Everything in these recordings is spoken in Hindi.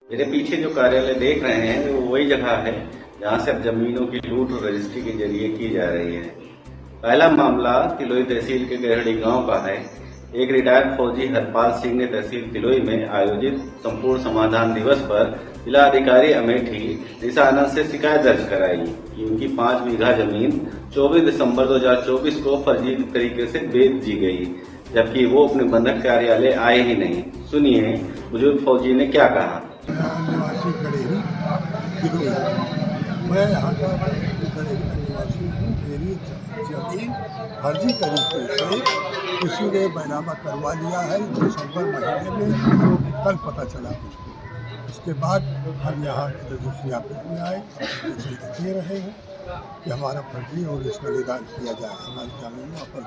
मेरे पीछे जो कार्यालय देख रहे हैं वो वही जगह है जहां से अब जमीनों की लूट और रजिस्ट्री के जरिए की जा रही है। पहला मामला तिलोई तहसील के गहड़ी गांव का है। एक रिटायर्ड फौजी हरपाल सिंह ने तहसील तिलोई में आयोजित संपूर्ण समाधान दिवस पर जिला अधिकारी अमेठी निशा आनंद से शिकायत दर्ज कराई कि उनकी 5 बीघा जमीन 24 दिसंबर 2024 को फर्जी तरीके से बेच दी गई, जबकि वो अपने बंधक कार्यालय आए ही नहीं। सुनिए बुजुर्ग फौजी ने क्या कहा। निवासी गड़ेरी तिलोई, मैं यहाँ का गड़ेरी निवासी हूँ। मेरी जमीन फर्जी तरीके से किसी ने बैनामा करवा लिया है दिसंबर महीने में, जो कि कल पता चला मुझको। उसके बाद हम यहाँ रजिस्ट्री ऑफिस में आए, दे रहे हैं कि हमारा फर्जी और इसका निदान किया जाए, हमारी जमीन अपन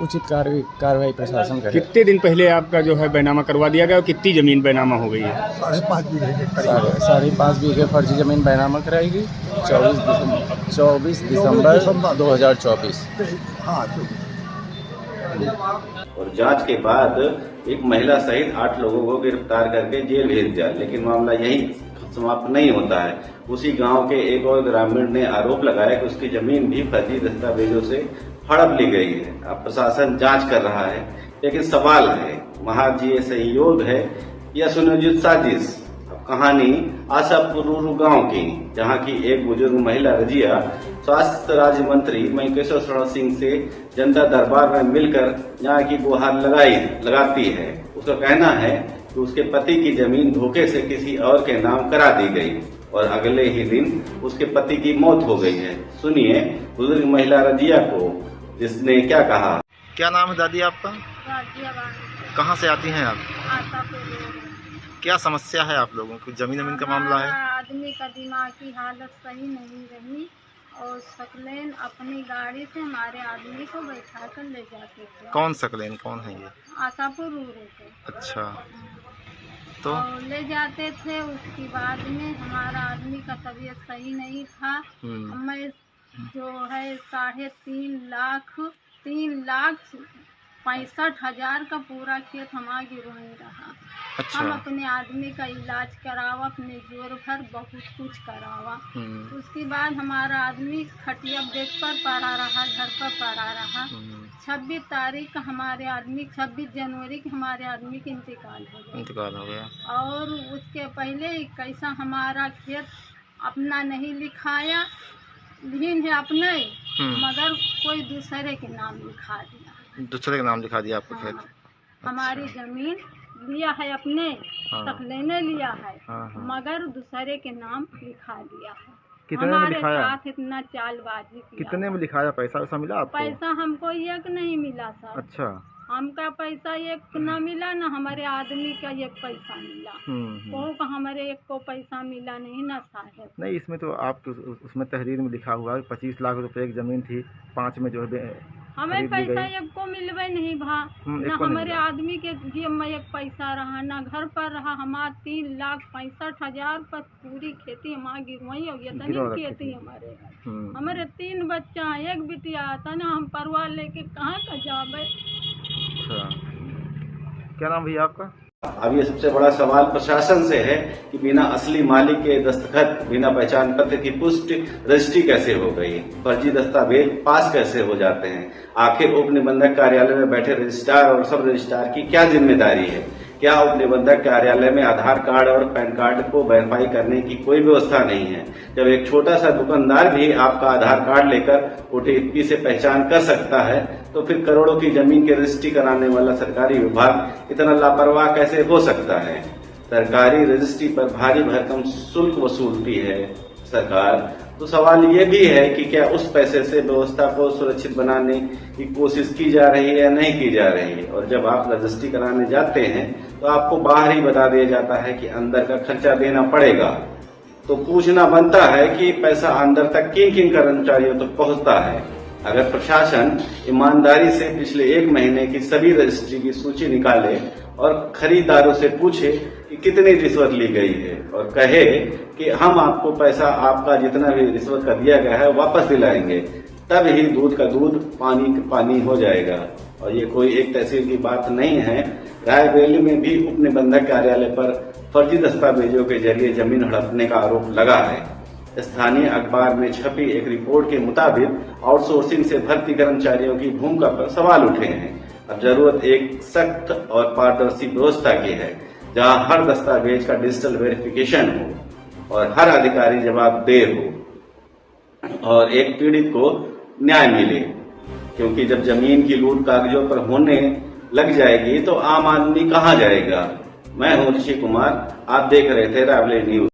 उचित कार्रवाई प्रशासन करे। कितने दिन पहले आपका जो है बैनामा करवा दिया गया और कितनी जमीन बैनामा हो गई है? 5.5 बीघे के करीब। 5.5 बीघे फर्जी जमीन बैनामा कराई गई 24 दिसंबर 2024। हाँ। और जांच के बाद एक महिला सहित 8 लोगों को गिरफ्तार करके जेल भेज दिया, लेकिन मामला यही समाप्त नहीं होता है। उसी गांव के एक और ग्रामीण ने आरोप लगाया कि उसकी जमीन भी फर्जी दस्तावेजों से हड़प ली गई है। अब प्रशासन जांच कर रहा है, लेकिन सवाल है महाजीय सहयोग है या सुनियोजित साजिश। अब कहानी आशापुर गांव की, जहां की एक बुजुर्ग महिला रजिया स्वास्थ्य राज्य मंत्री महेश्वर सिंह से जनता दरबार में मिलकर यहाँ की गुहार लगाती है। उसका कहना है कि उसके पति की जमीन धोखे से किसी और के नाम करा दी गई और अगले ही दिन उसके पति की मौत हो गई है। सुनिए बुजुर्ग महिला रजिया को, जिसने क्या कहा। क्या नाम है दादी आपका? कहाँ से आती हैं आप? क्या समस्या है आप लोगों की? जमीन का मामला है। आदमी का दिमाग की हालत सही नहीं रही और सकलेन अपनी गाड़ी से हमारे आदमी को बैठा कर ले जाते थे। कौन सकलेन, कौन है ये? आशापुर के। अच्छा, तो ले जाते थे। उसके बाद में हमारा आदमी का तबीयत सही नहीं था। मैं जो है 3.65 लाख 65,000 का पूरा खेत हमारा गिरवी रहा। अच्छा। हम अपने आदमी का इलाज करावा, अपने जोर भर बहुत कुछ करावा। उसके बाद हमारा आदमी खटिया बेड पर पड़ा रहा, घर पर पड़ा रहा। 26 तारीख का हमारे आदमी 26 जनवरी की हमारे आदमी की इंतकाल हो गया। और उसके पहले कैसा हमारा खेत अपना नहीं लिखाया, लीन है अपने, मगर कोई दूसरे के नाम लिखा दिया। दूसरे के नाम लिखा दिया आपको खेत? हमारी जमीन लिया है अपने, तक लेने लिया है, मगर दूसरे के नाम लिखा दिया है। कितने हमारे में लिखाया? साथ इतना चालबाजी किया। कितने में लिखाया? पैसा वैसा मिला आपको? पैसा हमको एक नहीं मिला सर। अच्छा। हमका पैसा एक न मिला, न हमारे आदमी का एक पैसा मिला। को हमारे एक को पैसा मिला नहीं ना साहब। नहीं, इसमें तो आप उसमें तहरीर में लिखा हुआ 25 लाख रुपए की जमीन थी, 5 में जो है हमें पैसा एक को मिलवे नहीं भा, न हमारे आदमी के जेब में एक पैसा रहा, न घर पर रहा। हमारा 3,65,000 पर पूरी खेती हमारा गिरवाई हो गया था। खेती हमारे 3 बच्चा, एक बिटिया था ना, हम परिवार लेके कहाँ का जावे। अच्छा, क्या नाम भैया आपका? अब ये सबसे बड़ा सवाल प्रशासन से है कि बिना असली मालिक के दस्तखत, बिना पहचान पत्र की पुष्टि रजिस्ट्री कैसे हो गई, फर्जी दस्तावेज पास कैसे हो जाते हैं। आखिर उप निबंधक कार्यालय में बैठे रजिस्ट्रार और सब रजिस्ट्रार की क्या जिम्मेदारी है? क्या उप निबंधक कार्यालय में आधार कार्ड और पैन कार्ड को वेरीफाई करने की कोई व्यवस्था नहीं है? जब एक छोटा सा दुकानदार भी आपका आधार कार्ड लेकर ओटीपी से पहचान कर सकता है, तो फिर करोड़ों की जमीन की रजिस्ट्री कराने वाला सरकारी विभाग इतना लापरवाह कैसे हो सकता है? सरकारी रजिस्ट्री पर भारी भरकम शुल्क वसूलती है सरकार, तो सवाल ये भी है कि क्या उस पैसे से व्यवस्था को सुरक्षित बनाने की कोशिश की जा रही है या नहीं की जा रही है। और जब आप रजिस्ट्री कराने जाते हैं तो आपको बाहर ही बता दिया जाता है कि अंदर का खर्चा देना पड़ेगा, तो पूछना बनता है कि पैसा अंदर तक किन किन कर्मचारियों तक पहुंचता है। अगर प्रशासन ईमानदारी से पिछले 1 महीने की सभी रजिस्ट्री की सूची निकाले और खरीदारों से पूछे कि कितनी रिश्वत ली गई है और कहे कि हम आपको पैसा आपका जितना भी रिश्वत का दिया गया है वापस दिलाएंगे, तब ही दूध का दूध पानी का पानी हो जाएगा। और ये कोई एक तहसील की बात नहीं है, रायबरेली में भी उप निबंधक कार्यालय पर फर्जी दस्तावेजों के जरिए जमीन हड़पने का आरोप लगा है। स्थानीय अखबार में छपी एक रिपोर्ट के मुताबिक आउटसोर्सिंग से भर्ती कर्मचारियों की भूमिका पर सवाल उठे हैं। अब जरूरत एक सख्त और पारदर्शी व्यवस्था की है, जहां हर दस्तावेज का डिजिटल वेरिफिकेशन हो और हर अधिकारी जवाबदेह हो और एक पीड़ित को न्याय मिले। क्योंकि जब जमीन की लूट कागजों पर होने लग जाएगी तो आम आदमी कहां जाएगा। मैं हूं ऋषि कुमार, आप देख रहे थे रावली न्यूज।